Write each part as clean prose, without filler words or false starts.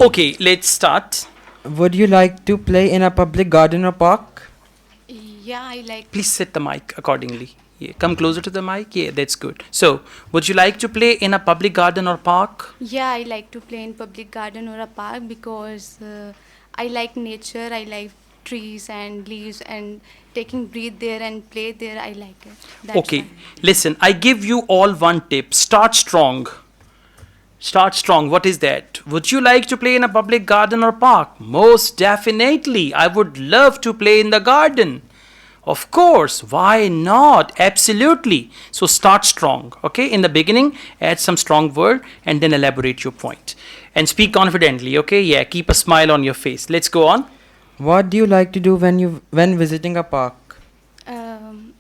Okay, let's start. Would you like to play in a public garden or park? Yeah, I like. Please set the mic accordingly. Yeah, come closer to the mic. Yeah, that's good. So, would you like to play in a public garden or park? Yeah, I like to play in public garden or a park because I like nature. I like trees and leaves and taking breathe there and play there. I like it. That's Okay, why. listen, I give you all one tip. Start strong. Start strong. What is that? Would you like to play in a public garden or park? Most definitely. I would love to play in the garden. Of course, why not? Absolutely. So start strong, okay? In the beginning, add some strong word and then elaborate your point. And speak confidently, okay? Yeah, keep a smile on your face. Let's go on. What do you like to do when visiting a park?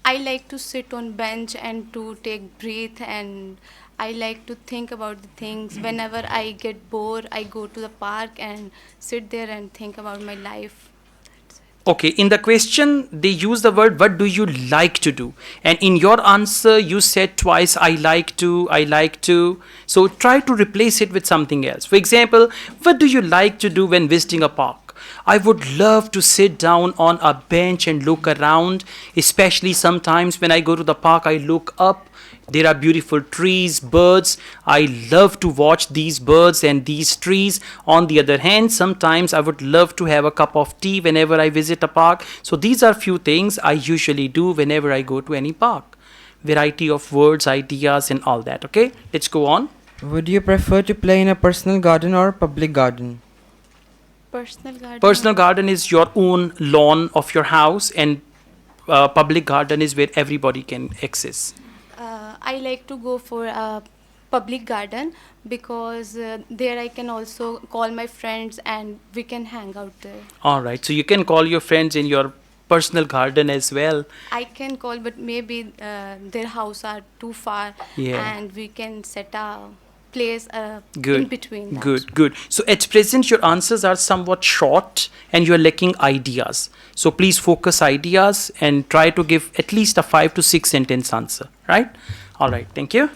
I like to sit on bench and to take breath, and I like to think about the things. Whenever I get bored, I go to the park and sit there and think about my life. That's it. Okay, in the question, they use the word, what do you like to do? And in your answer, you said twice, I like to, I like to. So try to replace it with something else. For example, what do you like to do when visiting a park? I would love to sit down on a bench and look around, especially sometimes when I go to the park, I look up. There are beautiful trees, birds. I love to watch these birds and these trees. On the other hand, sometimes I would love to have a cup of tea whenever I visit a park. So these are few things I usually do whenever I go to any park. Variety of words, ideas and all that, okay? Let's go on. Would you prefer to play in a personal garden or public garden? Personal garden. Personal garden is your own lawn of your house, and public garden is where everybody can access. I like to go for a public garden because there I can also call my friends and we can hang out there. All right, so you can call your friends in your personal garden as well. I can call, but maybe their house are too far, Yeah. and we can set a place Good. in between. That. Good, good. So at present, your answers are somewhat short and you're lacking ideas. So please focus ideas and try to give at least a 5 to 6 sentence answer, right? All right, thank you.